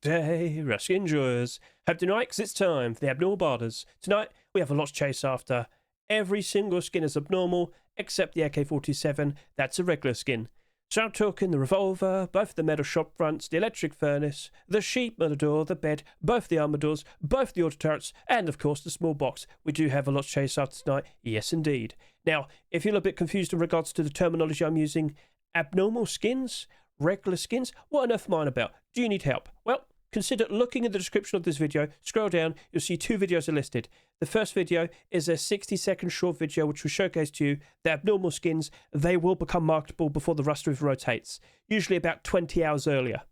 day, Rusky enjoyers. Hope tonight, because it's time for the abnormal barders. Tonight, we have a lot to chase after. Every single skin is abnormal, except the AK-47, that's a regular skin. So I'm talking the Revolver, both the metal shop fronts, the electric furnace, the sheep mother door, the bed, both the armor doors, both the auto turrets, and of course the small box. We do have a lot to chase after tonight, yes indeed. Now, if you're a bit confused in regards to the terminology I'm using, abnormal skins, regular skins, what on earth am I on about? Do you need help? Well, consider looking in the description of this video. Scroll down, you'll see two videos are listed. The first video is a 60-second short video which will showcase to you the abnormal skins. They will become marketable before the rust roof rotates, usually about 20 hours earlier.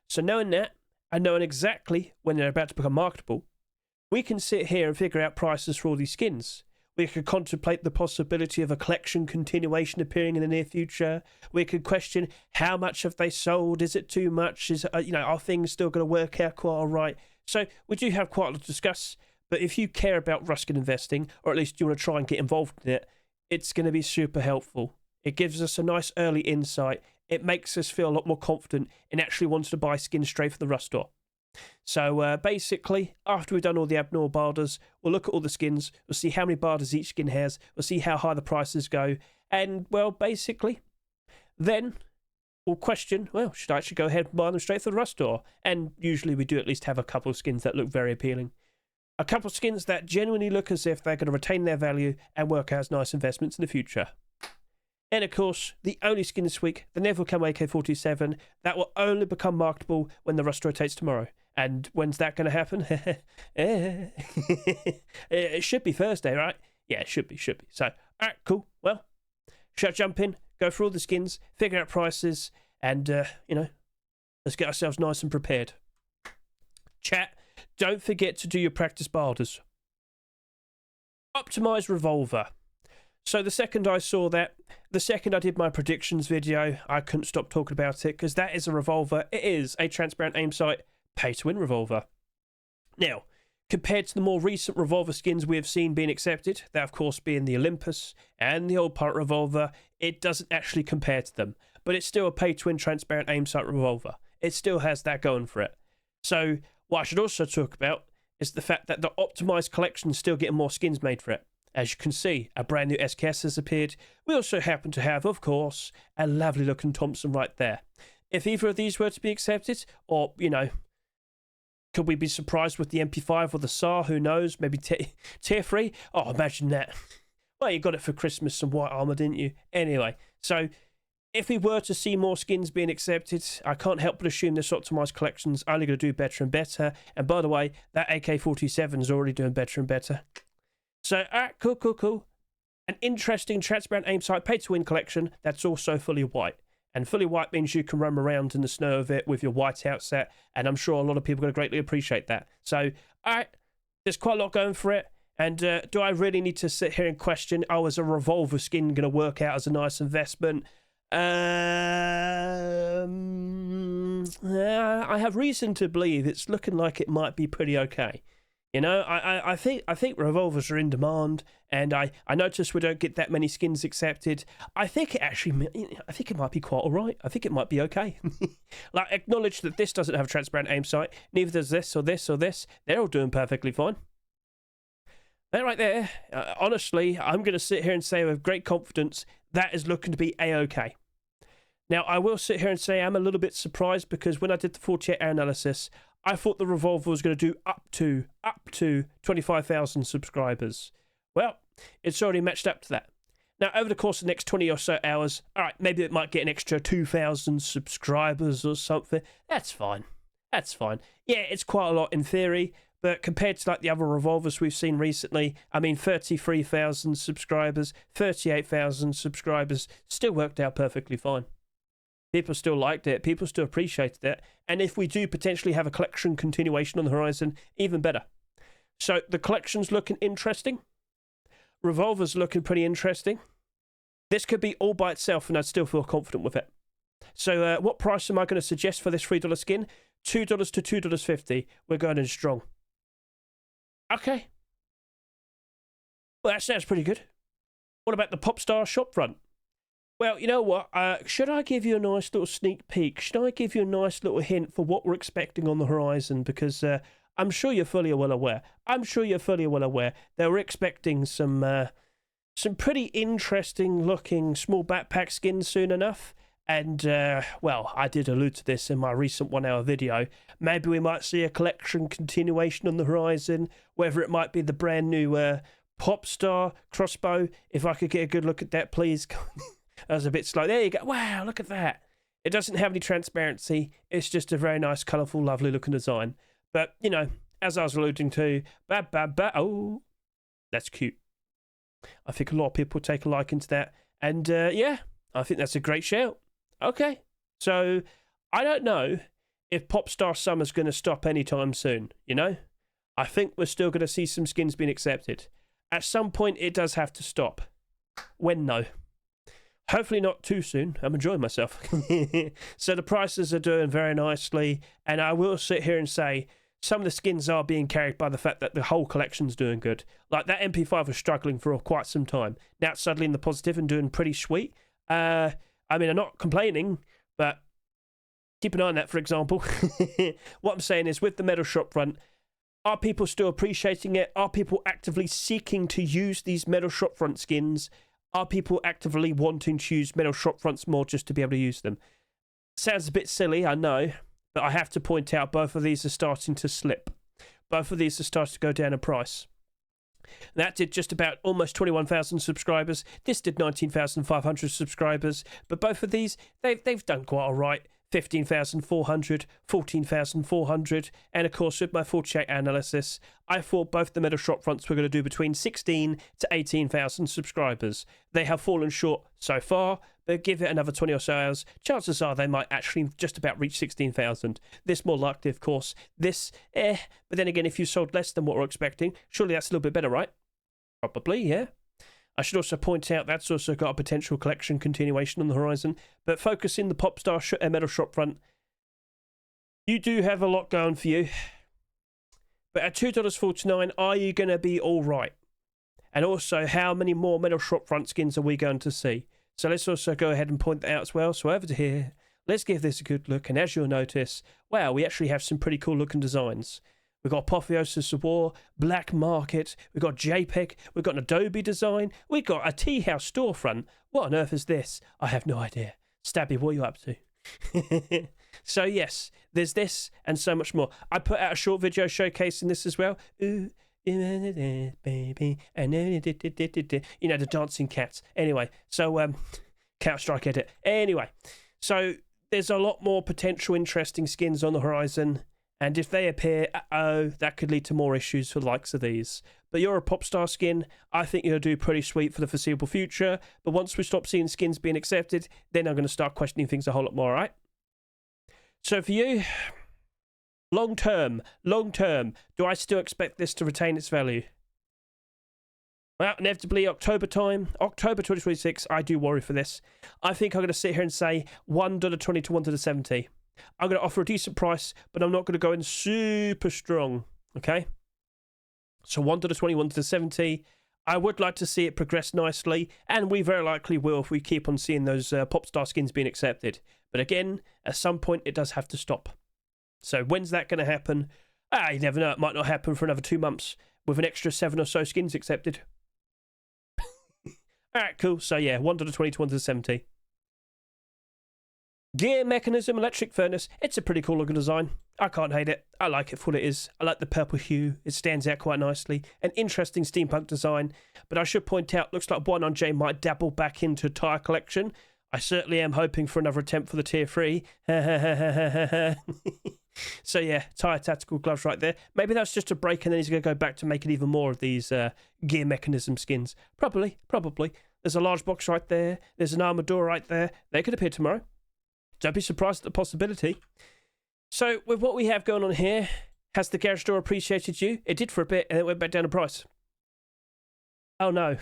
So knowing that, and knowing exactly when they're about to become marketable, we can sit here and figure out prices for all these skins. We could contemplate the possibility of a collection continuation appearing in the near future. We could question how much have they sold? Is it too much? Is are things still going to work out quite all right? So we do have quite a lot to discuss. But if you care about Ruskin investing, or at least you want to try and get involved in it, it's going to be super helpful. It gives us a nice early insight. It makes us feel a lot more confident in actually wanting to buy skins straight from the Rust store. So basically, after we've done all the abnormal barders, we'll look at all the skins, we'll see how many barders each skin has, we'll see how high the prices go, and, well, basically, then we'll question, well, should I actually go ahead and buy them straight from the Rust store? And usually we do at least have a couple of skins that look very appealing. A couple of skins that genuinely look as if they're going to retain their value and work out as nice investments in the future. And of course, the only skin this week, the Never Come AK-47, that will only become marketable when the rust rotates tomorrow. And when's that going to happen? It should be Thursday, right? Yeah, it should be. So, alright, cool. Well, should I jump in, go through all the skins, figure out prices, and, let's get ourselves nice and prepared. Chat, don't forget to do your practice barders. Optimize Revolver. So the second I saw that, the second I did my predictions video, I couldn't stop talking about it, because that is a Revolver. It is a transparent aim sight, pay-to-win Revolver. Now, compared to the more recent Revolver skins we have seen being accepted, that of course being the Olympus and the old Pirate Revolver, it doesn't actually compare to them. But it's still a pay-to-win transparent aim sight Revolver. It still has that going for it. So, what I should also talk about is the fact that the optimized collection is still getting more skins made for it. As you can see, a brand new SKS has appeared. We also happen to have, of course, a lovely looking Thompson right there. If either of these were to be accepted, or, could we be surprised with the MP5 or the SAR? Who knows? Maybe tier 3? Oh, imagine that. Well, you got it for Christmas, some white armor, didn't you? Anyway, so if we were to see more skins being accepted, I can't help but assume this optimized collection's only going to do better and better. And by the way, that AK-47 is already doing better and better. So, cool. An interesting transparent aim sight pay-to-win collection that's also fully white. And fully white means you can roam around in the snow of it with your whiteout set, and I'm sure a lot of people are going to greatly appreciate that. So, there's quite a lot going for it. And do I really need to sit here and question, is a Revolver skin going to work out as a nice investment? I have reason to believe it's looking like it might be pretty okay. I think Revolvers are in demand, and I notice we don't get that many skins accepted. I think it might be quite all right. I think it might be okay. Like, acknowledge that this doesn't have a transparent aim sight. Neither does this or this or this. They're all doing perfectly fine. That right there, honestly, I'm going to sit here and say with great confidence that is looking to be a-okay. Now, I will sit here and say I'm a little bit surprised, because when I did the 48-hour analysis, I thought the Revolver was going to do up to 25,000 subscribers. Well, it's already matched up to that. Now, over the course of the next 20 or so hours, all right, maybe it might get an extra 2,000 subscribers or something. That's fine. Yeah, it's quite a lot in theory, but compared to like the other Revolvers we've seen recently, 33,000 subscribers, 38,000 subscribers, still worked out perfectly fine. People still liked it. People still appreciated it. And if we do potentially have a collection continuation on the horizon, even better. So the collection's looking interesting. Revolver's looking pretty interesting. This could be all by itself, and I'd still feel confident with it. So what price am I going to suggest for this $3 skin? $2 to $2.50. We're going in strong. Okay. Well, that sounds pretty good. What about the Popstar shopfront? Well, you know what? Should I give you a nice little sneak peek? Should I give you a nice little hint for what we're expecting on the horizon? Because I'm sure you're fully well aware. I'm sure you're fully well aware that we're expecting some pretty interesting looking small backpack skins soon enough. And, well, I did allude to this in my recent 1 hour video. Maybe we might see a collection continuation on the horizon, whether it might be the brand new Popstar crossbow. If I could get a good look at that, please. That was a bit slow. There you go. Wow, look at that. It doesn't have any transparency. It's just a very nice, colourful, lovely looking design. But, you know, as I was alluding to, oh, that's cute. I think a lot of people take a liking to that. And, yeah, I think that's a great shout. Okay, so I don't know if Popstar Summer's going to stop anytime soon, you know? I think we're still going to see some skins being accepted. At some point, it does have to stop. When, no. Hopefully not too soon. I'm enjoying myself. So the prices are doing very nicely, and I will sit here and say some of the skins are being carried by the fact that the whole collection's doing good. Like that MP5 was struggling for quite some time. Now it's suddenly in the positive and doing pretty sweet. I mean, I'm not complaining, but keep an eye on that, for example. What I'm saying is, with the metal shop front, are people still appreciating it? Are people actively seeking to use these metal shop front skins? Are people actively wanting to use metal shop fronts more just to be able to use them? Sounds a bit silly, I know, but I have to point out both of these are starting to slip. Both of these are starting to go down in price. That did just about almost 21,000 subscribers. This did 19,500 subscribers. But both of these, they've done quite all right. 15,400, 14,400. And of course, with my 48 analysis, I thought both the metal shop fronts were going to do between 16 to 18,000 subscribers. They have fallen short so far, but give it another 20 or so hours, chances are they might actually just about reach 16,000. This more likely, of course. This, but then again, if you sold less than what we're expecting, surely that's a little bit better, right? Probably, yeah. I should also point out that's also got a potential collection continuation on the horizon. But focusing the Popstar metal shop front, you do have a lot going for you. But at $2.49, are you going to be all right? And also, how many more metal shop front skins are we going to see? So let's also go ahead and point that out as well. So over to here, let's give this a good look. And as you'll notice, wow, we actually have some pretty cool looking designs. We've got Apotheosis of War, Black Market, we've got JPEG, we've got an Adobe design, we've got a tea house storefront. What on earth is this? I have no idea. Stabby, what are you up to? So yes, there's this and so much more. I put out a short video showcasing this as well. Ooh, baby, and you know, the dancing cats. Anyway, so Counter-Strike edit. Anyway, so there's a lot more potential interesting skins on the horizon. And if they appear, that could lead to more issues for the likes of these. But you're a Popstar skin. I think you'll do pretty sweet for the foreseeable future. But once we stop seeing skins being accepted, then I'm going to start questioning things a whole lot more, all right? So for you, long term, do I still expect this to retain its value? Well, inevitably, October 2026, I do worry for this. I think I'm going to sit here and say $1.20 to $1.70. I'm going to offer a decent price, but I'm not going to go in super strong, okay? So $1.20, $1.70. I would like to see it progress nicely, and we very likely will if we keep on seeing those Popstar skins being accepted. But again, at some point, it does have to stop. So when's that going to happen? You never know. It might not happen for another 2 months with an extra 7 or so skins accepted. All right, cool. So yeah, $1.20 to $1.70. Gear mechanism, electric furnace. It's a pretty cool looking design. I can't hate it. I like it for what it is. I like the purple hue. It stands out quite nicely. An interesting steampunk design. But I should point out, looks like 1on-J might dabble back into tyre collection. I certainly am hoping for another attempt for the tier 3. So yeah, tyre tactical gloves right there. Maybe that's just a break and then he's going to go back to making even more of these gear mechanism skins. Probably. There's a large box right there. There's an armor door right there. They could appear tomorrow. Don't be surprised at the possibility. So, with what we have going on here, has the garage door appreciated you? It did for a bit, and it went back down in price. Oh no.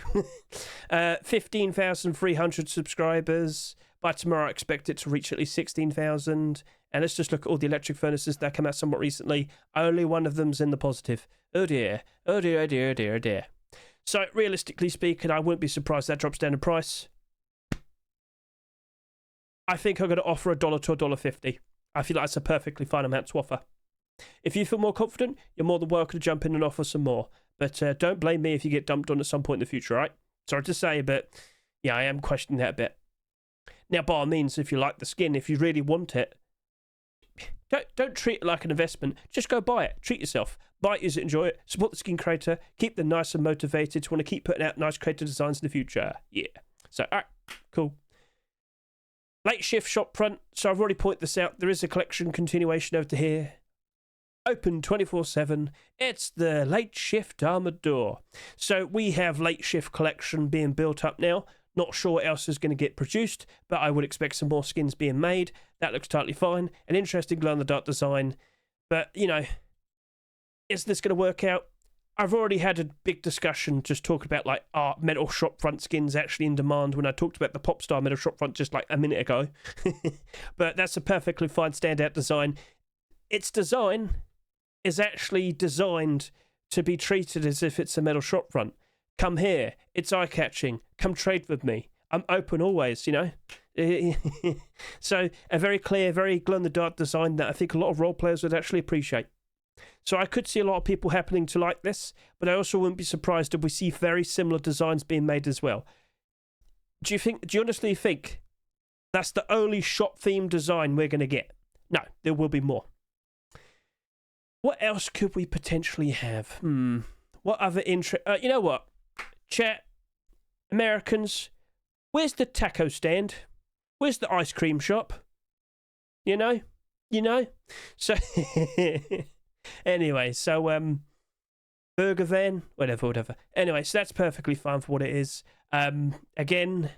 15,300 subscribers. By tomorrow, I expect it to reach at least 16,000. And let's just look at all the electric furnaces that came out somewhat recently. Only one of them's in the positive. Oh dear. Oh dear, oh dear, oh dear, oh dear. So, realistically speaking, I wouldn't be surprised that drops down in price. I think I'm going to offer $1 to $1.50. I feel like that's a perfectly fine amount to offer. If you feel more confident, you're more than welcome to jump in and offer some more. But don't blame me if you get dumped on at some point in the future, right? Sorry to say, but yeah, I am questioning that a bit. Now, by all means, if you like the skin, if you really want it, don't treat it like an investment. Just go buy it. Treat yourself. Buy it, use it, enjoy it. Support the skin creator. Keep them nice and motivated to want to keep putting out nice creative designs in the future. Yeah. So, all right, cool. Late shift shop front. So I've already pointed this out. There is a collection continuation over to here. Open 24/7. It's the late shift armored door. So we have late shift collection being built up now. Not sure what else is going to get produced, but I would expect some more skins being made. That looks totally fine. An interesting glow-in-the-dark design. But, you know, is this going to work out? I've already had a big discussion just talking about, like, metal shop front skins actually in demand when I talked about the Popstar metal shop front just, like, a minute ago. But that's a perfectly fine standout design. Its design is actually designed to be treated as if it's a metal shop front. Come here. It's eye-catching. Come trade with me. I'm open always, you know. So a very clear, very glow-in-the-dark design that I think a lot of role players would actually appreciate. So I could see a lot of people happening to like this, but I also wouldn't be surprised if we see very similar designs being made as well. Do you honestly think that's the only shop-themed design we're going to get? No, there will be more. What else could we potentially have? What other interest? You know what? Chat, Americans, where's the taco stand? Where's the ice cream shop? You know? So, anyway, so, burger van, whatever. Anyway, so that's perfectly fine for what it is. Again,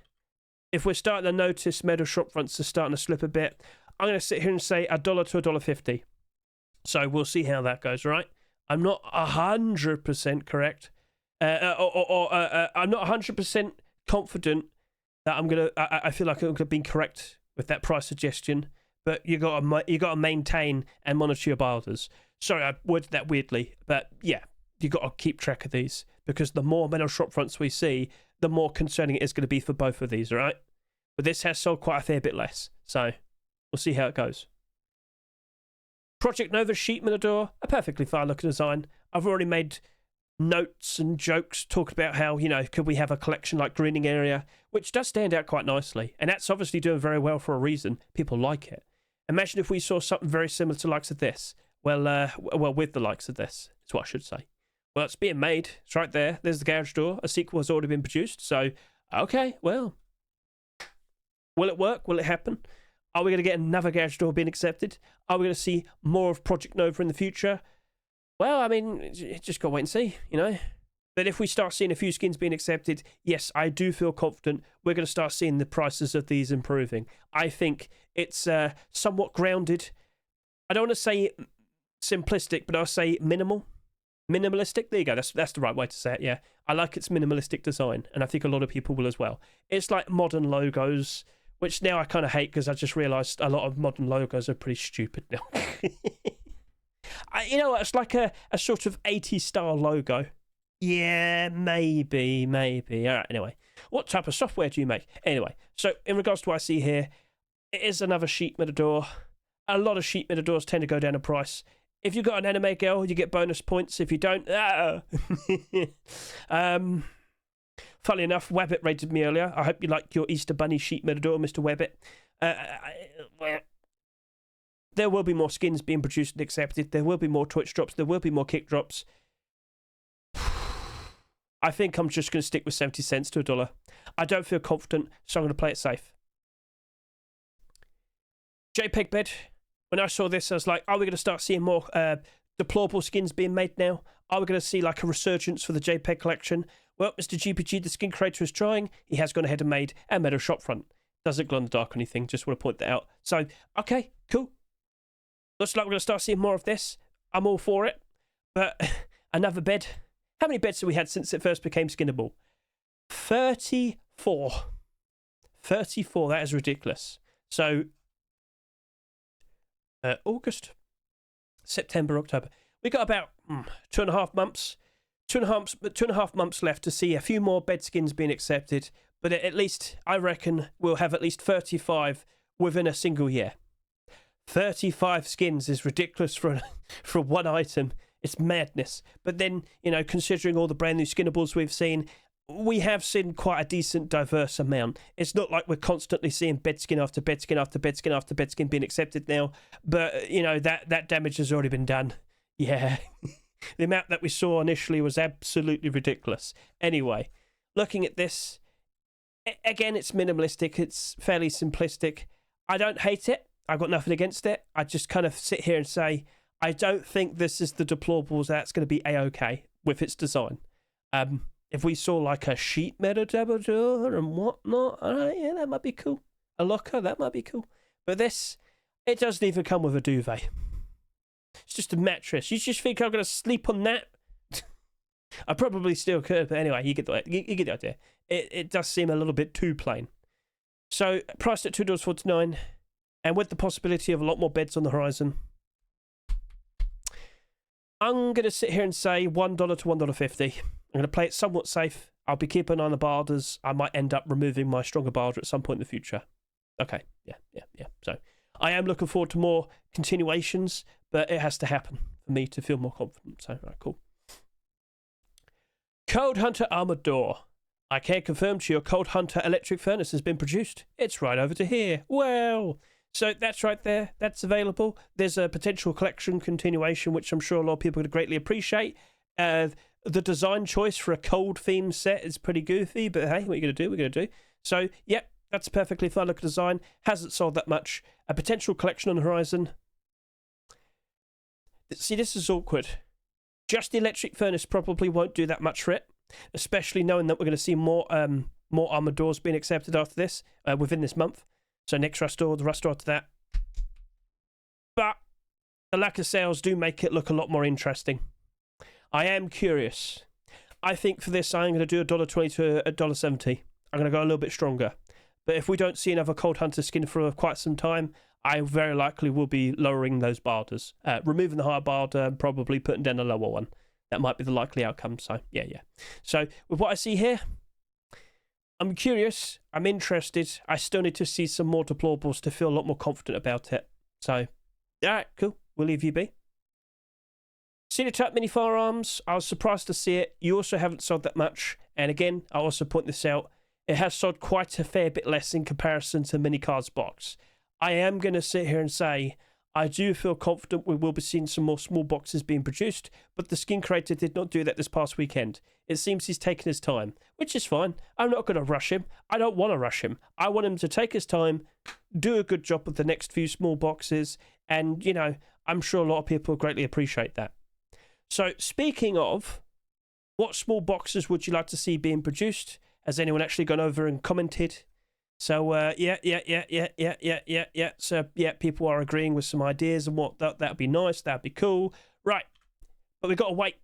if we're starting to notice metal shop fronts are starting to slip a bit, I'm going to sit here and say $1 to $1.50. So we'll see how that goes, right? I'm not 100% correct. I'm not 100% confident that I feel like I'm gonna be correct with that price suggestion. But you got to maintain and monitor your buy orders. Sorry, I worded that weirdly, but yeah, you got to keep track of these because the more metal shop fronts we see, the more concerning it is going to be for both of these. All right, but this has sold quite a fair bit less, so we'll see how it goes. Project Nova sheet metal door, a perfectly fine looking design. I've already made notes and jokes talking about how, you know, could we have a collection like Greening Area, which does stand out quite nicely, and that's obviously doing very well for a reason. People like it. Imagine if we saw something very similar to the likes of this. Well, with the likes of this, is what I should say. Well, it's being made. It's right there. There's the garage door. A sequel has already been produced. So, okay, well, will it work? Will it happen? Are we going to get another garage door being accepted? Are we going to see more of Project Nova in the future? Well, I mean, just got to wait and see, you know. But if we start seeing a few skins being accepted, yes, I do feel confident we're going to start seeing the prices of these improving. I think it's somewhat grounded. I don't want to say simplistic, but I'll say minimalistic. There you go. That's the right way to say it. Yeah, I like its minimalistic design, and I think a lot of people will as well. It's like modern logos, which now I kind of hate because I just realised a lot of modern logos are pretty stupid now. You know, it's like a sort of 80s style logo. Yeah, maybe. All right, anyway. What type of software do you make? Anyway, so in regards to what I see here, it is another sheet metal door. A lot of sheet metal doors tend to go down in price. If you've got an anime girl, you get bonus points. If you don't, funnily enough, Wabbit rated me earlier. I hope you like your Easter Bunny sheet metal door, Mr. Wabbit. There will be more skins being produced and accepted. There will be more Twitch drops. There will be more kick drops. I think I'm just going to stick with 70 cents to $1. I don't feel confident, so I'm going to play it safe. JPEG Bed. When I saw this, I was like, are we going to start seeing more deplorable skins being made now? Are we going to see like a resurgence for the JPEG collection? Well, Mr. GPG, the skin creator, is trying. He has gone ahead and made a metal shop front. Doesn't glow in the dark or anything. Just want to point that out. So, okay, cool. Looks like we're going to start seeing more of this. I'm all for it. But another bed. How many beds have we had since it first became skinnable? 34. 34, that is ridiculous. So, August, September, October. We got about 2.5 months. 2.5 months left to see a few more bed skins being accepted. But at least, I reckon, we'll have at least 35 within a single year. 35 skins is ridiculous for one item. It's madness. But then, you know, considering all the brand new skinnables we've seen, we have seen quite a decent diverse amount. It's not like we're constantly seeing bed skin after bed skin after bed skin after bed skin being accepted now. But, you know, that damage has already been done. Yeah. The amount that we saw initially was absolutely ridiculous. Anyway, looking at this, again, it's minimalistic. It's fairly simplistic. I don't hate it. I've got nothing against it. I just kind of sit here and say, I don't think this is the deplorables that's going to be A-OK with its design. If we saw like a sheet metal double door and whatnot, yeah, that might be cool. A locker, that might be cool. But this, it doesn't even come with a duvet. It's just a mattress. You just think I'm going to sleep on that? I probably still could, but anyway, you get the idea. It does seem a little bit too plain. So, priced at $2.49, and with the possibility of a lot more beds on the horizon, I'm going to sit here and say $1 to $1.50. I'm going to play it somewhat safe. I'll be keeping an eye on the barders. I might end up removing my stronger barder at some point in the future. Okay, yeah. So I am looking forward to more continuations, but it has to happen for me to feel more confident. So, right, cool. Cold Hunter Armored Door. I can confirm to you, Cold Hunter electric furnace has been produced. It's right over to here. Well, so that's right there. That's available. There's a potential collection continuation, which I'm sure a lot of people would greatly appreciate. The design choice for a cold theme set is pretty goofy, but hey, what are you going to do? We're going to do. So, yep, that's a perfectly fine look design. Hasn't sold that much. A potential collection on the horizon. See, this is awkward. Just the electric furnace probably won't do that much for it, especially knowing that we're going to see more armored doors being accepted after this, within this month. So next rust door, the rust door after that. But the lack of sales do make it look a lot more interesting. I am curious. I think for this, I'm going to do $1.20 to $1.70. I'm going to go a little bit stronger. But if we don't see another Cold Hunter skin for quite some time, I very likely will be lowering those barders. Removing the higher barder and probably putting down a lower one. That might be the likely outcome. So, yeah. So, with what I see here, I'm curious. I'm interested. I still need to see some more deplorables to feel a lot more confident about it. So, alright, cool. We'll leave you be. Sinotype mini firearms. I was surprised to see it. You also haven't sold that much. And again, I'll also point this out. It has sold quite a fair bit less in comparison to mini cards box. I am going to sit here and say, I do feel confident we will be seeing some more small boxes being produced, but the skin creator did not do that this past weekend. It seems he's taken his time, which is fine. I'm not going to rush him. I don't want to rush him. I want him to take his time, do a good job with the next few small boxes, and, you know, I'm sure a lot of people greatly appreciate that. So, speaking of, what small boxes would you like to see being produced? Has anyone actually gone over and commented? So, yeah. So, yeah, people are agreeing with some ideas and what that'd be nice, that'd be cool. Right, but we've got to wait.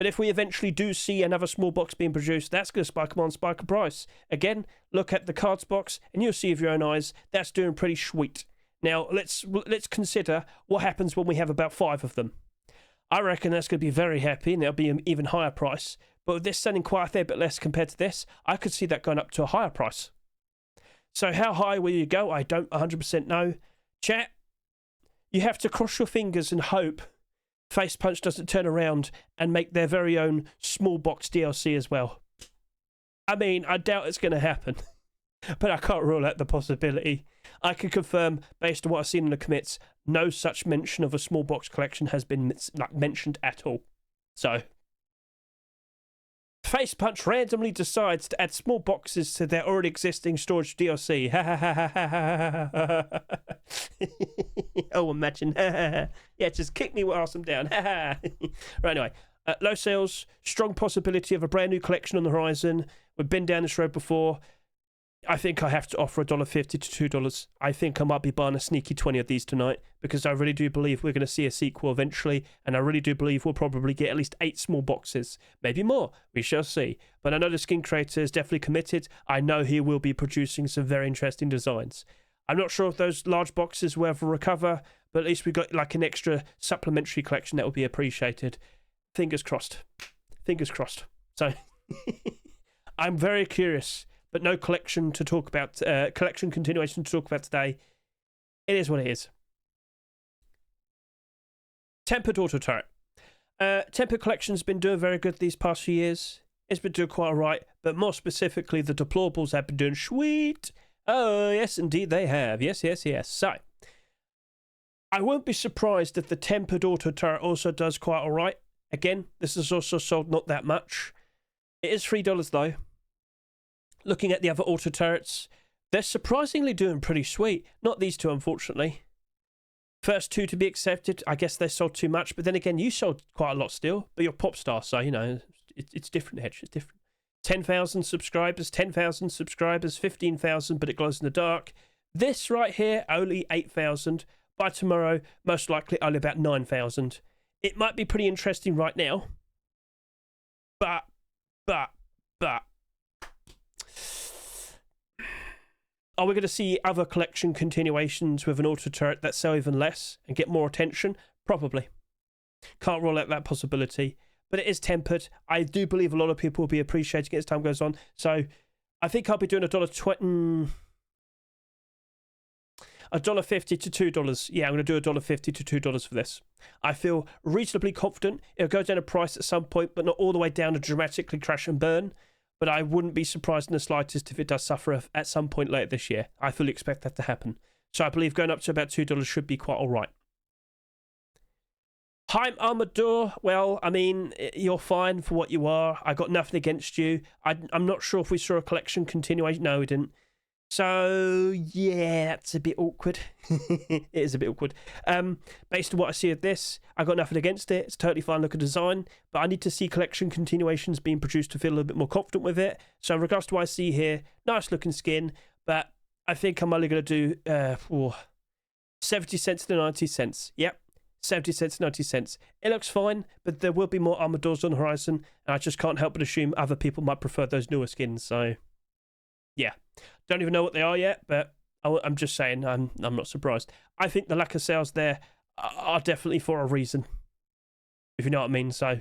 But if we eventually do see another small box being produced, that's going to spike a price. Again, look at the cards box, and you'll see with your own eyes, that's doing pretty sweet. Now, let's consider what happens when we have about 5 of them. I reckon that's going to be very happy, and there'll be an even higher price. But with this selling quite a fair bit less compared to this, I could see that going up to a higher price. So how high will you go? I don't 100% know. Chat, you have to cross your fingers and hope Face Punch doesn't turn around and make their very own small box DLC as well. I mean, I doubt it's going to happen, but I can't rule out the possibility. I can confirm, based on what I've seen in the commits, no such mention of a small box collection has been mentioned at all. So, Face Punch randomly decides to add small boxes to their already existing storage DLC. Oh, imagine. Yeah, just kick me whilst I'm down. Right, anyway. Low sales, strong possibility of a brand new collection on the horizon. We've been down this road before. I think I have to offer $1.50 to $2. I think I might be buying a sneaky 20 of these tonight, because I really do believe we're going to see a sequel eventually, and I really do believe we'll probably get at least 8 small boxes. Maybe more. We shall see. But I know the skin creator is definitely committed. I know he will be producing some very interesting designs. I'm not sure if those large boxes will ever recover, but at least we got like an extra supplementary collection that will be appreciated. Fingers crossed. Fingers crossed. So, I'm very curious. but no collection to talk about, collection continuation to talk about today. It is what it is. Tempered auto turret. Tempered collection's been doing very good these past few years. It's been doing quite alright, but more specifically, the deplorables have been doing sweet. Oh, yes, indeed they have. Yes, yes, yes. So, I won't be surprised if the tempered auto turret also does quite alright. Again, this is also sold not that much. It is $3 though. Looking at the other auto turrets, they're surprisingly doing pretty sweet. Not these two, unfortunately. First two to be accepted, I guess they sold too much, but then again, you sold quite a lot still, but you're Popstar, so, you know, it's different, Hedge, it's different. 10,000 subscribers, 10,000 subscribers, 15,000, but it glows in the dark. This right here, only 8,000. By tomorrow, most likely only about 9,000. It might be pretty interesting right now, but. Are we going to see other collection continuations with an auto turret that sell even less and get more attention? Probably. Can't rule out that possibility. But it is tempered. I do believe a lot of people will be appreciating it as time goes on. So I think I'll be doing $1.50 to $2. Yeah, I'm going to do $1.50 to $2 for this. I feel reasonably confident it'll go down in price at some point, but not all the way down to dramatically crash and burn. But I wouldn't be surprised in the slightest if it does suffer at some point later this year. I fully expect that to happen. So I believe going up to about $2 should be quite all right. Heim Armored Door, well, I mean, you're fine for what you are. I got nothing against you. I'm not sure if we saw a collection continuation. No, we didn't. So, yeah, that's a bit awkward. It is a bit awkward. Based on what I see of this, I got nothing against it. It's totally fine looking design, but I need to see collection continuations being produced to feel a little bit more confident with it. So in regards to what I see here, nice looking skin, but I think I'm only going to do 70 cents to 90 cents. Yep, 70 cents to 90 cents. It looks fine, but there will be more armored doors on the horizon, and I just can't help but assume other people might prefer those newer skins, so yeah. Don't even know what they are yet, but I'm just saying I'm not surprised. I think the lack of sales there are definitely for a reason, if you know what I mean. So,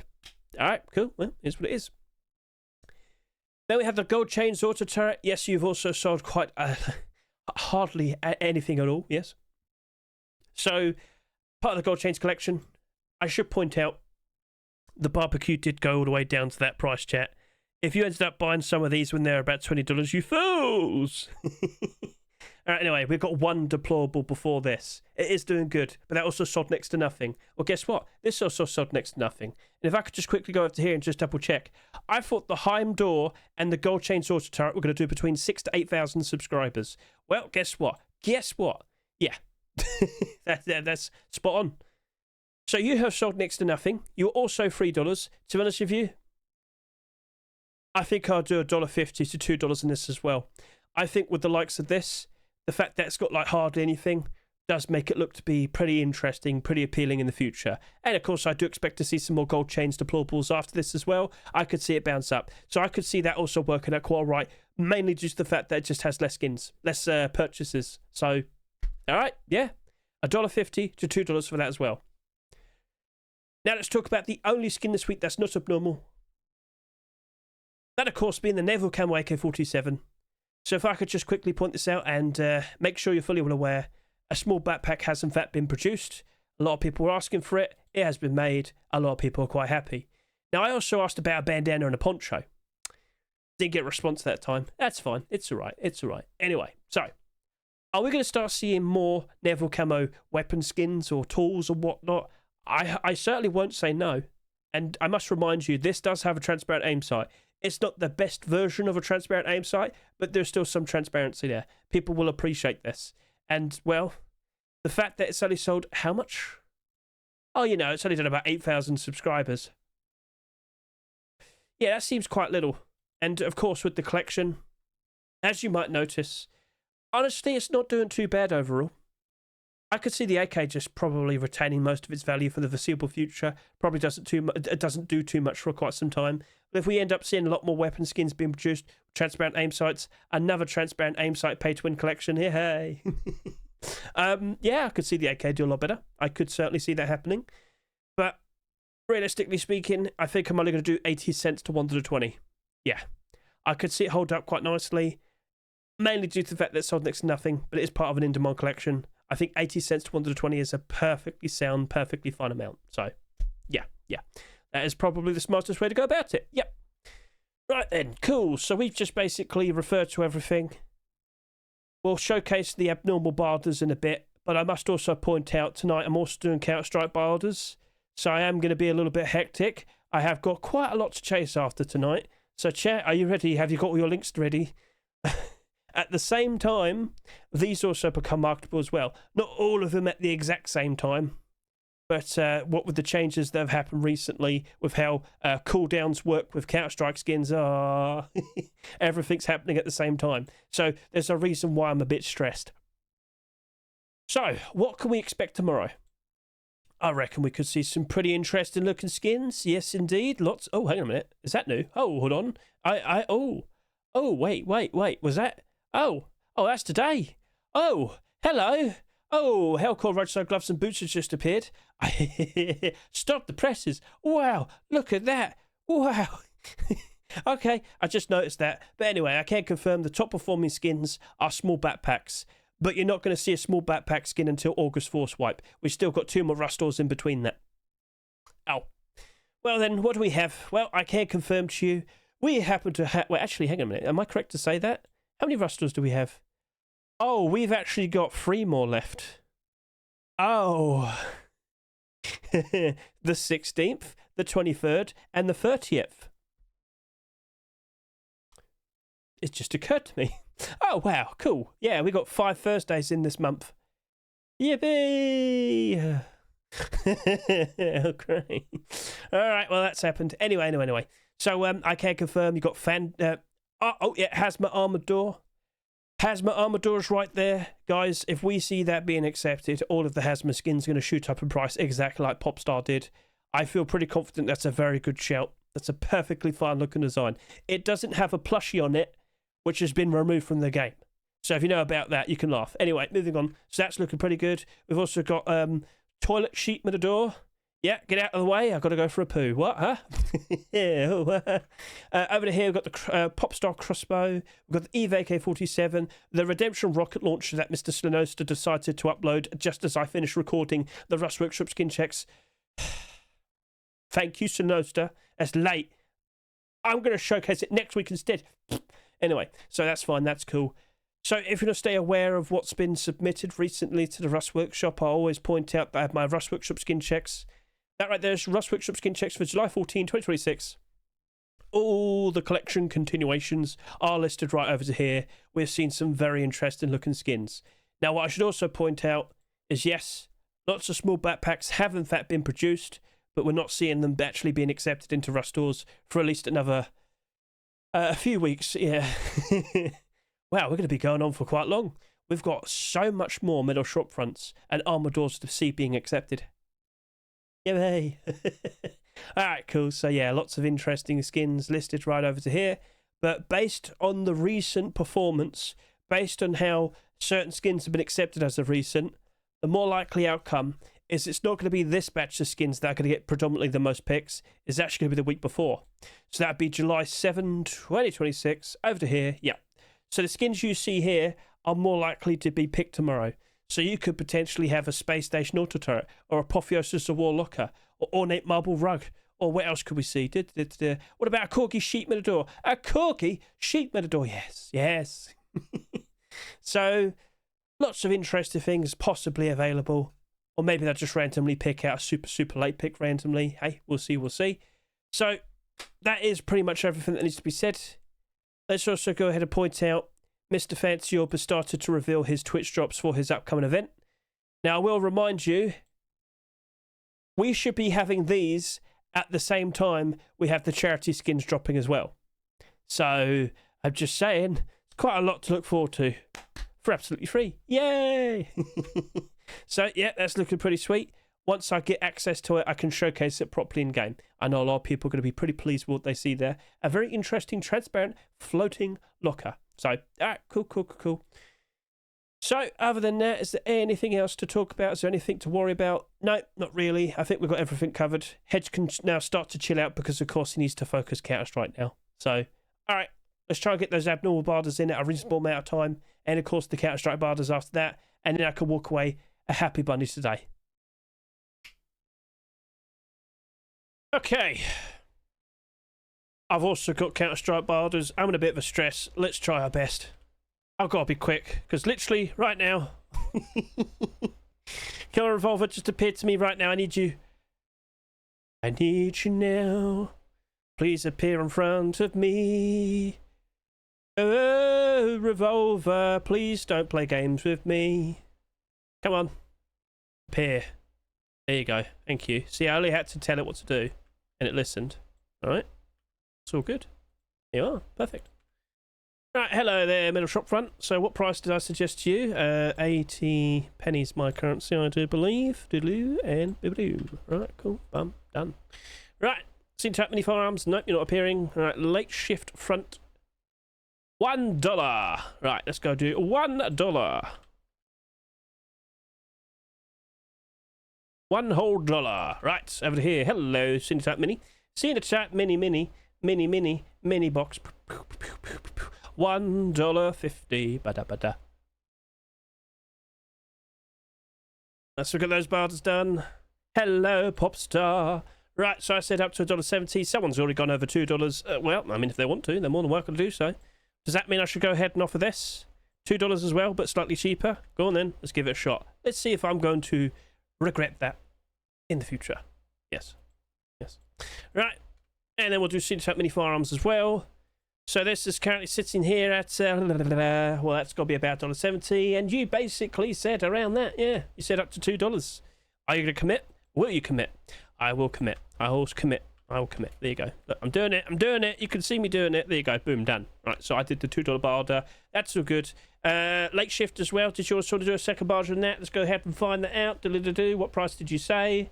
all right, cool. Well, it's what it is. Then we have the Gold Chains Auto Turret. Yes, you've also sold quite hardly anything at all. Yes. So, part of the Gold Chains collection, I should point out, the barbecue did go all the way down to that price, chat. If you ended up buying some of these when they're about $20, you fools! All right, anyway, we've got one deplorable before this. It is doing good, but that also sold next to nothing. Well, guess what? This also sold next to nothing. And if I could just quickly go over to here and just double check. I thought the Heim door and the Gold Chains Auto Turret were going to do between 6,000 to 8,000 subscribers. Well, guess what? Guess what? Yeah. That's spot on. So you have sold next to nothing. You're also $3. To be honest with you, I think I'll do $1.50 to $2 in this as well. I think with the likes of this, the fact that it's got like hardly anything does make it look to be pretty interesting, pretty appealing in the future. And of course, I do expect to see some more Gold Chains deplorables after this as well. I could see it bounce up. So I could see that also working out quite all right, mainly due to the fact that it just has less skins, less purchases. So, all right, yeah, $1.50 to $2 for that as well. Now let's talk about the only skin this week that's not abnormal. That, of course, being the Naval Camo AK-47. So if I could just quickly point this out and make sure you're fully well aware, a small backpack has in fact been produced. A lot of people were asking for it. It has been made. A lot of people are quite happy. Now, I also asked about a bandana and a poncho. Didn't get a response that time. That's fine. It's all right. It's all right. Anyway, so are we going to start seeing more Naval Camo weapon skins or tools or whatnot? I certainly won't say no. And I must remind you, this does have a transparent aim sight. It's not the best version of a transparent aim sight, but there's still some transparency there. People will appreciate this. And, well, the fact that it's only sold how much? Oh, you know, it's only done about 8,000 subscribers. Yeah, that seems quite little. And, of course, with the collection, as you might notice, honestly, it's not doing too bad overall. I could see the AK just probably retaining most of its value for the foreseeable future. Probably doesn't do too much for quite some time. But if we end up seeing a lot more weapon skins being produced, transparent aim sights, another transparent aim sight pay-to-win collection, hey. Yeah, I could see the AK do a lot better. I could certainly see that happening. But realistically speaking, I think I'm only going to do 80 cents to $1.20. Yeah. I could see it hold up quite nicely, mainly due to the fact that it's sold next to nothing, but it is part of an in-demand collection. I think 80 cents to 120 is a perfectly sound, perfectly fine amount. So, yeah. That is probably the smartest way to go about it. Yep. Right then, cool. So we've just basically referred to everything. We'll showcase the abnormal buy orders in a bit, but I must also point out tonight I'm also doing Counter-Strike buy orders, so I am going to be a little bit hectic. I have got quite a lot to chase after tonight. So chat, are you ready? Have you got all your links ready? At the same time, these also become marketable as well. Not all of them at the exact same time, but what with the changes that have happened recently with how cooldowns work with Counter-Strike skins, everything's happening at the same time. So there's a reason why I'm a bit stressed. So, what can we expect tomorrow? I reckon we could see some pretty interesting looking skins. Yes, indeed. Lots. Oh, hang on a minute. Is that new? Oh, hold on. Wait. Was that? Oh, that's today. Oh, hello. Oh, Hellcore Roadside Gloves and Boots has just appeared. Stop the presses. Wow, look at that. Wow. Okay, I just noticed that. But anyway, I can confirm the top performing skins are small backpacks. But you're not going to see a small backpack skin until August Force Wipe. We've still got 2 more Rustors in between that. Oh. Well then, what do we have? Well, I can confirm to you, we happen to have... Well, actually, hang on a minute. Am I correct to say that? How many Rustors do we have? Oh, we've actually got 3 more left. Oh. The 16th, the 23rd, and the 30th. It just occurred to me. Oh, wow, cool. Yeah, we got 5 Thursdays in this month. Yippee! Oh, great. All right, well, that's happened. Anyway. So, I can confirm you got Hazmat Armored Door. Hazmat Armored Door is right there. Guys, if we see that being accepted, all of the Hazmat skins are going to shoot up in price exactly like Popstar did. I feel pretty confident that's a very good shout. That's a perfectly fine looking design. It doesn't have a plushie on it, which has been removed from the game. So if you know about that, you can laugh. Anyway, moving on. So that's looking pretty good. We've also got Toilet Sheet Matador. Yeah, get out of the way. I've got to go for a poo. What, huh? Over here, we've got the Popstar Crossbow. We've got the Eve AK-47. The Redemption Rocket Launcher that Mr. Sinotype decided to upload just as I finished recording the Rust Workshop skin checks. Thank you, Sinotype. That's late. I'm going to showcase it next week instead. Anyway, so that's fine. That's cool. So if you want to stay aware of what's been submitted recently to the Rust Workshop, I always point out that I have my Rust Workshop skin checks. That right there is Rust Workshop skin checks for July 14, 2026. All the collection continuations are listed right over to here. We've seen some very interesting looking skins. Now, what I should also point out is, yes, lots of small backpacks have in fact been produced, but we're not seeing them actually being accepted into Rust stores for at least another a few weeks. Yeah. Wow, we're going to be going on for quite long. We've got so much more metal shop fronts and armor doors to see being accepted. Yay! Alright, cool. So yeah, lots of interesting skins listed right over to here. But based on the recent performance, based on how certain skins have been accepted as of recent, the more likely outcome is it's not going to be this batch of skins that are going to get predominantly the most picks. It's actually going to be the week before. So that'd be July 7, 2026. Over to here. Yeah. So the skins you see here are more likely to be picked tomorrow. So you could potentially have a Space Station Auto Turret, or Apotheosis of War Locker, or Ornate Marble Rug, or what else could we see? What about a Corgi Sheet Matador? A Corgi Sheet Matador, yes. So, lots of interesting things possibly available. Or maybe they'll just randomly pick out a super late pick randomly. Hey, we'll see. So, that is pretty much everything that needs to be said. Let's also go ahead and point out Mr. FancyOrb has started to reveal his Twitch drops for his upcoming event. Now, I will remind you, we should be having these at the same time we have the charity skins dropping as well. So, I'm just saying, it's quite a lot to look forward to for absolutely free. Yay! So, yeah, that's looking pretty sweet. Once I get access to it, I can showcase it properly in game. I know a lot of people are going to be pretty pleased with what they see there. A very interesting, transparent, floating locker. So, cool. So, other than that, is there anything else to talk about? Is there anything to worry about? No, not really. I think we've got everything covered. Hedge can now start to chill out because, of course, he needs to focus Counter-Strike now. So, all right. Let's try and get those abnormal barders in at a reasonable amount of time. And of course, the Counter-Strike barders after that. And then I can walk away a happy bunny today. Okay. I've also got Counter-Strike barders. I'm in a bit of a stress. Let's try our best. I've got to be quick, because literally, right now... Come on, Revolver, just appear to me right now. I need you. I need you now. Please appear in front of me. Oh, Revolver, please don't play games with me. Come on. Appear. There you go. Thank you. See, I only had to tell it what to do, and it listened. All right. It's all good. Here you are. Perfect. Right, hello there, middle shop front. So what price did I suggest to you? 80 pennies my currency, I do believe. Doodaloo and bibbidoo. Right, cool. Bum. Done. Right. Sinotype mini firearms. Nope, you're not appearing. Right, late shift front. $1. Right, let's go do $1. One whole dollar. Right, over here. Hello, Sinotype mini. Sinotype mini box. $1.50. Ba-da-ba-da. Let's look at those bars done. Hello, Popstar. Right, so I said up to $1.70. Someone's already gone over $2. Well, I mean, if they want to, they're more than welcome to do so. Does that mean I should go ahead and offer this? $2 as well, but slightly cheaper? Go on then, let's give it a shot. Let's see if I'm going to regret that in the future. Yes. Yes. Right, and then we'll do Sinotype mini firearms as well. So this is currently sitting here at, well, that's got to be about $1.70. And you basically said around that, yeah. You said up to $2. Are you going to commit? Will you commit? I will commit. I will commit. I will commit. There you go. Look, I'm doing it. I'm doing it. You can see me doing it. There you go. Boom, done. Right, so I did the $2 barter. That's all good. Late shift as well. Did you also do a second barter on that? Let's go ahead and find that out. Do-do-do-do. What price did you say?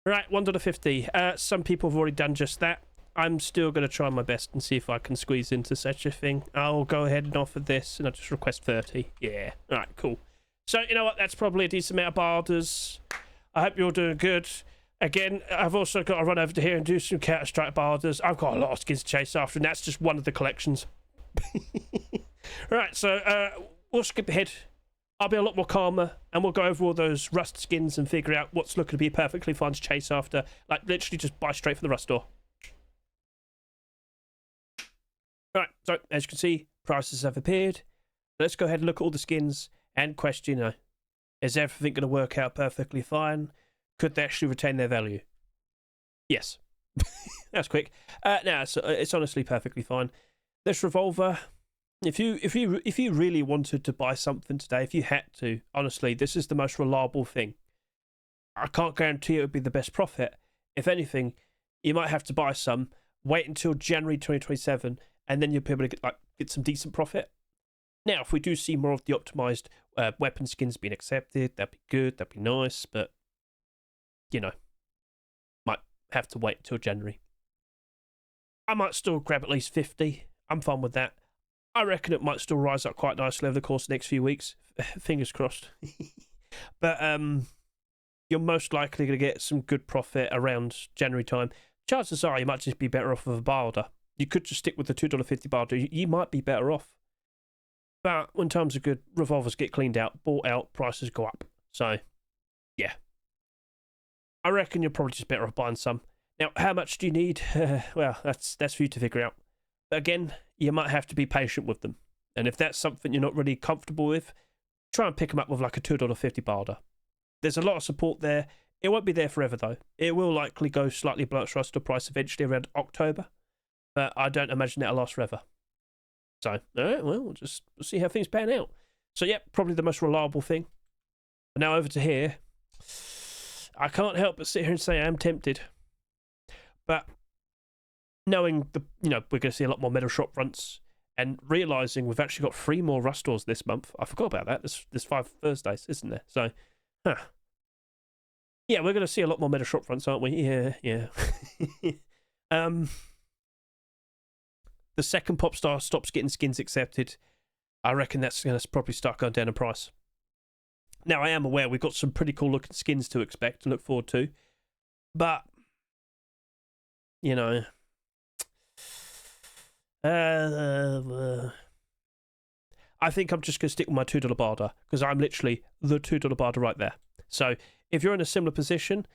Right, $1.50. Some people have already done just that. I'm still going to try my best and see if I can squeeze into such a thing. I'll go ahead and offer this, and I'll just request 30. Yeah. All right, cool. So, you know what? That's probably a decent amount of barders. I hope you're doing good. Again, I've also got to run over to here and do some Counter-Strike barders. I've got a lot of skins to chase after, and that's just one of the collections. Right, so we'll skip ahead. I'll be a lot more calmer, and we'll go over all those rust skins and figure out what's looking to be perfectly fine to chase after. Like, literally just buy straight from the rust store. Right, so as you can see, prices have appeared. Let's go ahead and look at all the skins and question, you know, is everything going to work out perfectly fine? Could they actually retain their value? Yes. That's quick. No, it's honestly perfectly fine. This Revolver, if you really wanted to buy something today, if you had to, honestly, this is the most reliable thing. I can't guarantee it would be the best profit. If anything, you might have to buy some, wait until January 2027, and then you'll be able to get some decent profit. Now, if we do see more of the optimized weapon skins being accepted, that'd be good, that'd be nice, but, you know, might have to wait until January. I might still grab at least 50. I'm fine with that. I reckon it might still rise up quite nicely over the course of the next few weeks. Fingers crossed. But you're most likely going to get some good profit around January time. Chances are you might just be better off with a barter. You could just stick with the $2.50 barter. You might be better off. But when times are good, revolvers get cleaned out, bought out, prices go up. So, yeah. I reckon you're probably just better off buying some. Now, how much do you need? Well, that's for you to figure out. But again, you might have to be patient with them. And if that's something you're not really comfortable with, try and pick them up with like a $2.50 barter. There's a lot of support there. It won't be there forever, though. It will likely go slightly below its rust price eventually around October. But I don't imagine it'll last forever. So, all right, well, we'll see how things pan out. So, yeah, probably the most reliable thing. But now over to here. I can't help but sit here and say I am tempted. But knowing we're going to see a lot more metal shop fronts and realising we've actually got 3 more rust stores this month. I forgot about that. There's 5 Thursdays, isn't there? So, yeah, we're going to see a lot more metal shop fronts, aren't we? Yeah. The second Popstar stops getting skins accepted, I reckon that's going to probably start going down in price. Now, I am aware we've got some pretty cool looking skins to expect and look forward to. But, you know, I think I'm just going to stick with my $2 barter because I'm literally the $2 barter right there. So if you're in a similar position,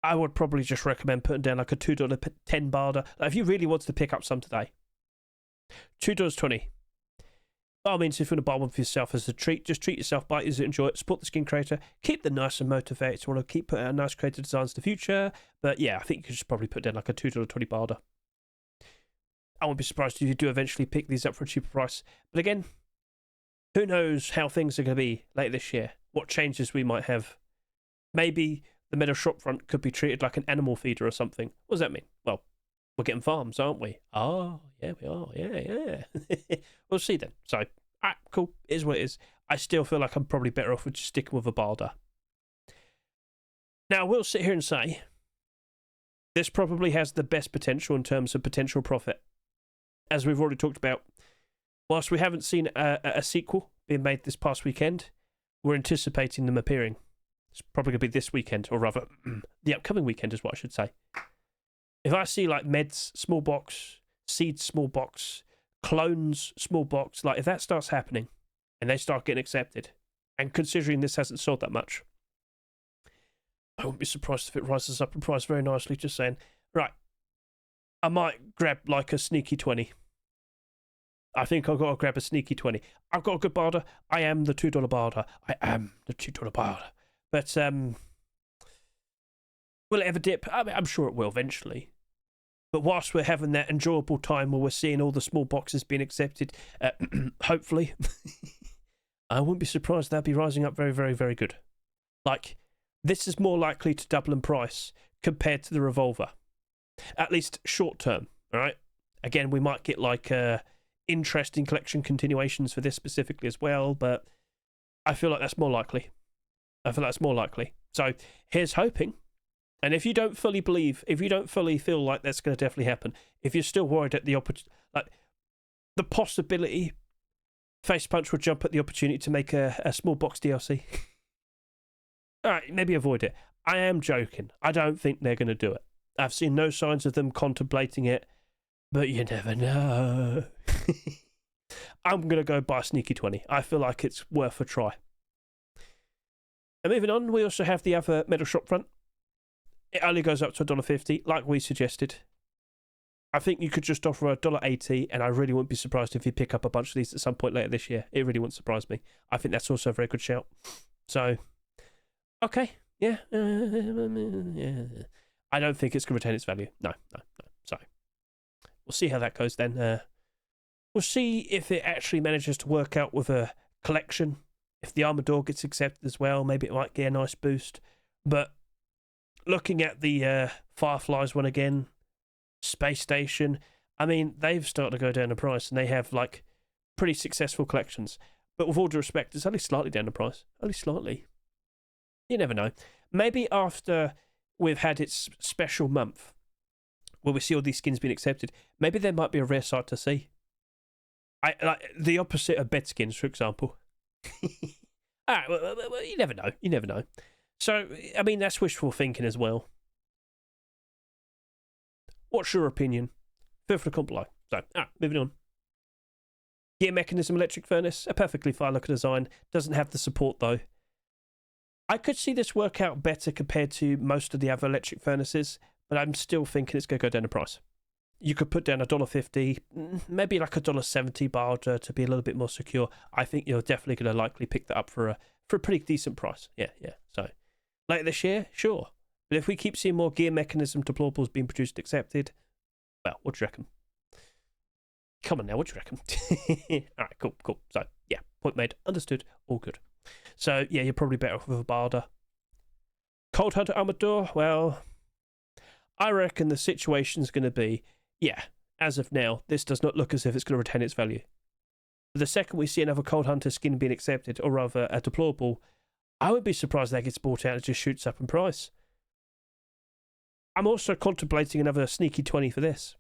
I would probably just recommend putting down like a $2.10 barter. Like if you really want to pick up some today, $2.20. By all means, if you want to buy one for yourself as a treat, just treat yourself, buy it, use it, enjoy it, support the skin creator, keep them nice and motivated. Want to keep putting out nice creative designs in the future. But yeah, I think you could just probably put down like a $2.20 barter. I wouldn't be surprised if you do eventually pick these up for a cheaper price. But again, who knows how things are going to be later this year? What changes we might have? Maybe the metal shop front could be treated like an animal feeder or something. What does that mean? Well, we're getting farms, aren't we? Oh, yeah, we are. Yeah. We'll see then. So, cool. It is what it is. I still feel like I'm probably better off with just sticking with a barter. Now, we'll sit here and say this probably has the best potential in terms of potential profit. As we've already talked about, whilst we haven't seen a sequel being made this past weekend, we're anticipating them appearing. It's probably going to be this weekend, or rather, the upcoming weekend is what I should say. If I see like Meds, small box, Seeds, small box, Clones, small box, like if that starts happening and they start getting accepted, and considering this hasn't sold that much, I wouldn't be surprised if it rises up in price very nicely, just saying, right, I might grab like a sneaky 20. I think I've got to grab a sneaky 20. I've got a good barter. I am the $2 barter. I am the $2 barter. But will it ever dip? I'm sure it will eventually. But whilst we're having that enjoyable time where we're seeing all the small boxes being accepted, hopefully, I wouldn't be surprised they'll be rising up very, very, very good. Like, this is more likely to double in price compared to the Revolver. At least short term, all right? Again, we might get like interesting collection continuations for this specifically as well, but I feel like that's more likely. So here's hoping. And if you don't fully believe, if you don't fully feel like that's going to definitely happen, if you're still worried at the the possibility, Face Punch would jump at the opportunity to make a small box DLC. All right, maybe avoid it. I am joking. I don't think they're going to do it. I've seen no signs of them contemplating it, but you never know. I'm going to go buy a sneaky 20. I feel like it's worth a try. And moving on, we also have the other metal shop front. It only goes up to $1.50, like we suggested. I think you could just offer $1.80, and I really wouldn't be surprised if you pick up a bunch of these at some point later this year. It really wouldn't surprise me. I think that's also a very good shout. So, okay, yeah. I don't think it's going to retain its value. No. So, we'll see how that goes then. We'll see if it actually manages to work out with a collection. If the Armored Door gets accepted as well, maybe it might get a nice boost. But looking at the Fireflies one again, Space Station, I mean, they've started to go down in price, and they have like pretty successful collections. But with all due respect, it's only slightly down in price. Only slightly. You never know. Maybe after we've had its special month, where we see all these skins being accepted, maybe there might be a rare sight to see. Like the opposite of bed skins, for example. All right, well, you never know. So, I mean, that's wishful thinking as well. What's your opinion? Feel free to comment below. So, moving on. Gear mechanism electric furnace, a perfectly fine looking design. Doesn't have the support though. I could see this work out better compared to most of the other electric furnaces, but I'm still thinking it's going to go down in price. You could put down $1.50, maybe like $1.70 barter to be a little bit more secure. I think you're definitely going to likely pick that up for a pretty decent price. Yeah. So later this year, sure. But if we keep seeing more gear mechanism deplorables being produced and accepted, well, what do you reckon? Come on now, what do you reckon? All right, cool. So yeah, point made, understood, all good. So yeah, you're probably better off with a barter. Cold Hunter Armored Door, well, I reckon the situation's going to be, yeah, as of now, this does not look as if it's going to retain its value. But the second we see another Cold Hunter skin being accepted, or rather a deplorable, I would be surprised that gets bought out and just shoots up in price. I'm also contemplating another sneaky 20 for this.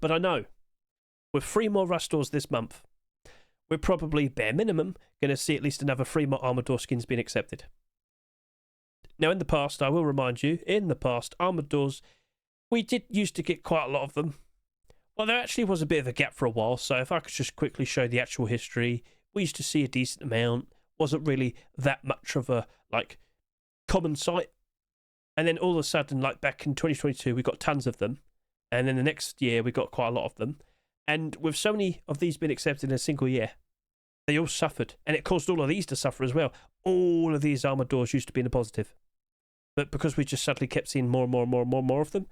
But I know, with 3 more Rust Doors this month, we're probably, bare minimum, going to see at least another 3 more Armored Door skins being accepted. Now, in the past, I will remind you, Armored Doors, we did used to get quite a lot of them. Well, there actually was a bit of a gap for a while, so if I could just quickly show the actual history, we used to see a decent amount. Wasn't really that much of a, like, common sight. And then all of a sudden, like back in 2022, we got tons of them. And then the next year, we got quite a lot of them. And with so many of these being accepted in a single year, they all suffered. And it caused all of these to suffer as well. All of these armoured doors used to be in the positive. But because we just suddenly kept seeing more and more and more and more and more of them,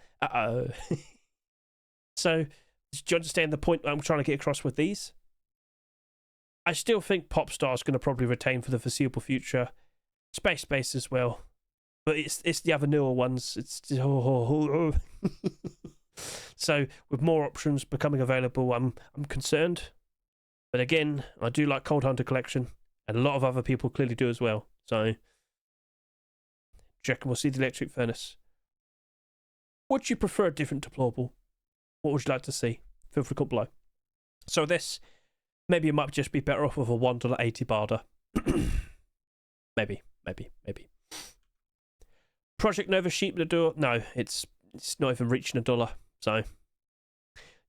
So, do you understand the point I'm trying to get across with these? I still think Popstar is going to probably retain for the foreseeable future. Space Base as well. But it's the other newer ones. It's So, with more options becoming available, I'm concerned. But again, I do like Cold Hunter Collection, and a lot of other people clearly do as well. So, reckon we'll see the electric furnace. Would you prefer a different deplorable? What would you like to see? Feel free to comment below. So this, maybe it might just be better off with a $1.80 barter. maybe. Project Nova sheep the door. No, it's not even reaching $1. So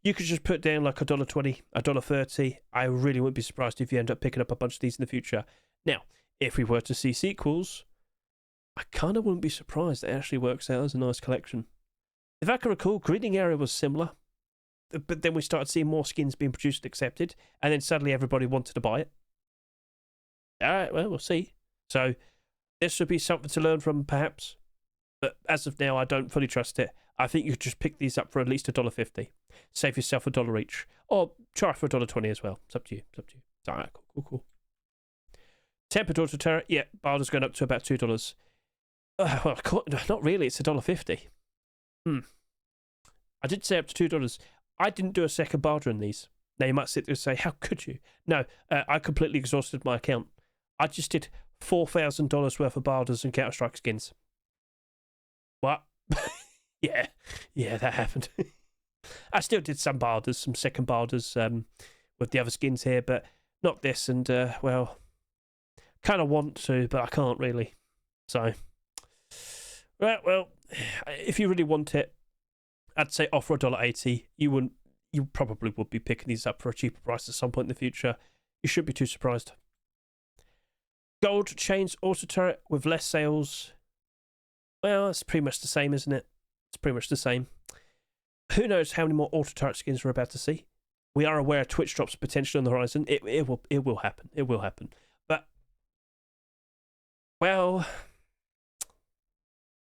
you could just put down like $1.20, $1.30. I really wouldn't be surprised if you end up picking up a bunch of these in the future. Now, if we were to see sequels, I kind of wouldn't be surprised. It actually works out as a nice collection. If I can recall, Greeting Area was similar, but then we started seeing more skins being produced and accepted, and then suddenly everybody wanted to buy it. Alright, well, we'll see. So, this would be something to learn from, perhaps. But as of now, I don't fully trust it. I think you could just pick these up for at least $1.50. Save yourself $1 each. Or try for $1.20 as well. It's up to you. Alright, cool. Tempered Auto Turret, yeah, barter's going up to about $2. Well, not really, it's $1.50. I did say up to $2. I didn't do a second barter in these. Now you might sit there and say, how could you? No, I completely exhausted my account. I just did $4,000 worth of barters and Counter-Strike skins. What? yeah, that happened. I still did some barters, some second barters with the other skins here, but not this. And, well, kind of want to, but I can't really. So, right, well, if you really want it, I'd say offer $1.80. You probably would be picking these up for a cheaper price at some point in the future. You shouldn't be too surprised. Gold Chains Auto Turret with less sales. Well, it's pretty much the same, isn't it? It's pretty much the same. Who knows how many more Auto Turret skins we're about to see? We are aware of Twitch drops potentially on the horizon. It will happen. It will happen. But, well,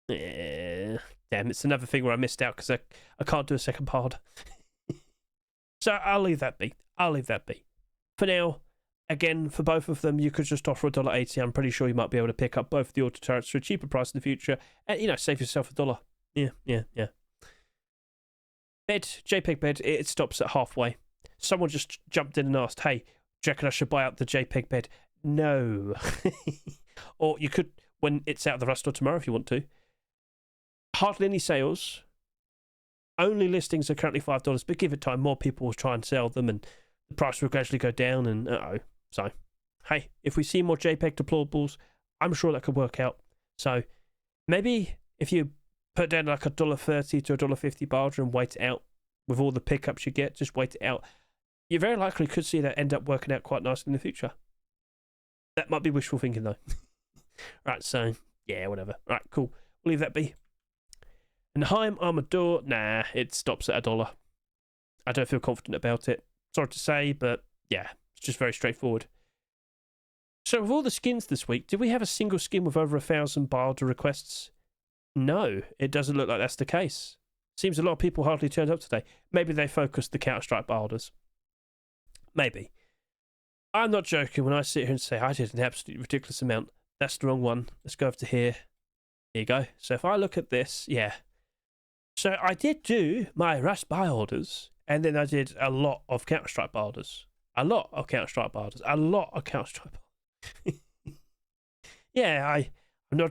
damn, it's another thing where I missed out because I can't do a second part. So I'll leave that be. For now, again, for both of them, you could just offer $1.80. I'm pretty sure you might be able to pick up both of the auto turrets for a cheaper price in the future. And, save yourself $1. Yeah. Bed, JPEG Bed, it stops at halfway. Someone just jumped in and asked, hey, do you reckon I should buy out the JPEG Bed? No. Or you could, when it's out of the rust store tomorrow if you want to. Hardly any sales. Only listings are currently $5, but give it time. More people will try and sell them, and the price will gradually go down. And so, hey, if we see more JPEG deplorables, I'm sure that could work out. So maybe if you put down like $1.30 to $1.50 barter and wait it out with all the pickups you get, just wait it out. You very likely could see that end up working out quite nicely in the future. That might be wishful thinking though. Right, so yeah, whatever. Right, cool. We'll leave that be. And Heim armored door, nah, it stops at $1. I don't feel confident about it. Sorry to say, but yeah, it's just very straightforward. So with all the skins this week, did we have a single skin with over 1,000 barter requests? No, it doesn't look like that's the case. Seems a lot of people hardly turned up today. Maybe they focused the Counter-Strike barders. Maybe. I'm not joking when I sit here and say I did an absolutely ridiculous amount. That's the wrong one. Let's go over to here. Here you go. So if I look at this, yeah. So I did do my Rust buy orders, and then I did a lot of Counter-Strike barders. I'm not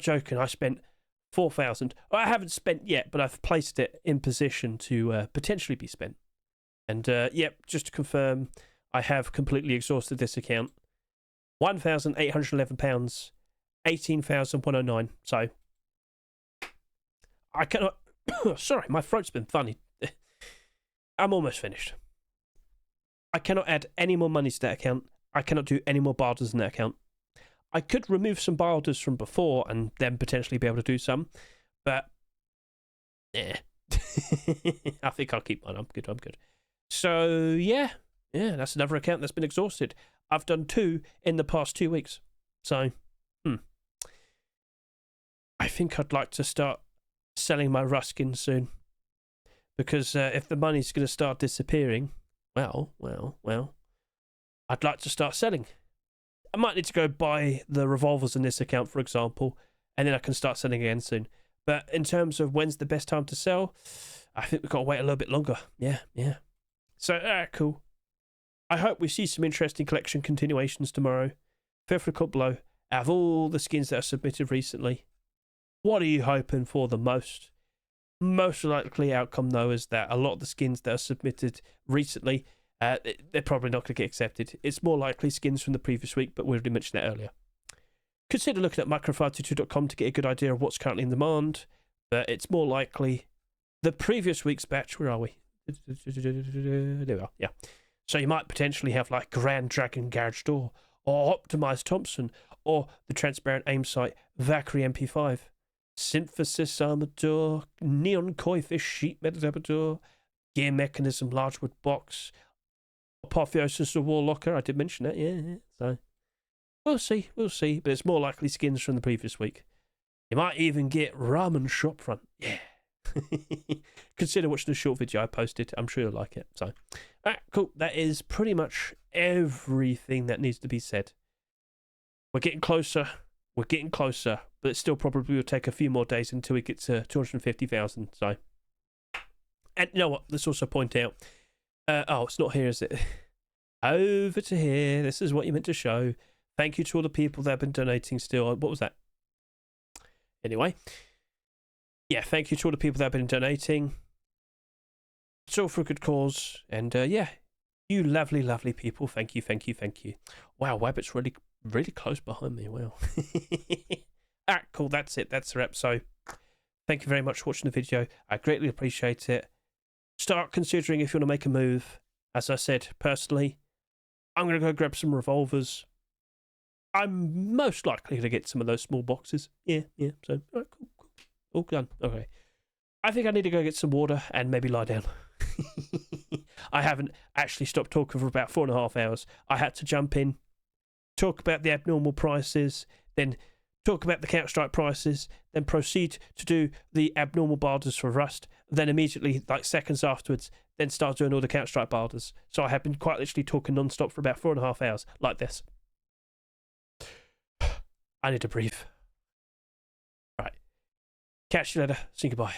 joking. I spent 4,000. I haven't spent yet, but I've placed it in position to potentially be spent. And yep, just to confirm, I have completely exhausted this account. £1,811, 18,109. So I cannot. Sorry, my throat's been funny. I'm almost finished. I cannot add any more money to that account. I cannot do any more barters in that account. I could remove some barters from before and then potentially be able to do some, but yeah. I think I'll keep mine. I'm good. So yeah, that's another account that's been exhausted. I've done 2 in the past 2 weeks. So, I think I'd like to start selling my Ruskins soon. Because if the money's going to start disappearing, well, I'd like to start selling. I might need to go buy the revolvers in this account, for example, and then I can start selling again soon. But in terms of when's the best time to sell, I think we've got to wait a little bit longer. Yeah. So, cool. I hope we see some interesting collection continuations tomorrow. Feel free to comment below. Out of all the skins that are submitted recently, what are you hoping for the most? Most likely outcome, though, is that a lot of the skins that are submitted recently, they're probably not going to get accepted. It's more likely skins from the previous week, but we already mentioned that earlier. Consider looking at micro522.com to get a good idea of what's currently in demand, but it's more likely the previous week's batch. Where are we? There we are, yeah. So you might potentially have like Grand Dragon Garage Door, or Optimized Thompson, or the Transparent Aim Sight Valkyrie MP5, Synthesis Armature, Neon Koi Fish Sheet Metal Armature, Gear Mechanism Largewood Box, Apotheosis of War Locker. I did mention that, yeah. So we'll see, but it's more likely skins from the previous week. You might even get Ramen Shopfront, yeah. Consider watching the short video I posted. I'm sure you'll like it. So, alright, cool. That is pretty much everything that needs to be said. We're getting closer, but it still probably will take a few more days until we get to 250,000. So, and you know what? Let's also point out. It's not here, is it? Over to here. This is what you meant to show. Thank you to all the people that have been donating still. What was that? Anyway. Yeah, thank you to all the people that have been donating. It's all for a good cause. And yeah, you lovely, lovely people. Thank you. Wow, Wabbit's really, really close behind me. Wow. Alright, cool. That's it. That's the wrap. So, thank you very much for watching the video. I greatly appreciate it. Start considering if you want to make a move. As I said, personally, I'm going to go grab some revolvers. I'm most likely going to get some of those small boxes. Yeah. So, alright, cool. All done. Okay. I think I need to go get some water and maybe lie down. I haven't actually stopped talking for about 4.5 hours. I had to jump in, talk about the abnormal prices, then talk about the Counter-Strike prices, then proceed to do the abnormal barters for Rust, then immediately, like seconds afterwards, then start doing all the Counter-Strike barters. So I have been quite literally talking non-stop for about 4.5 hours, like this. I need to breathe. Catch you later. Say goodbye.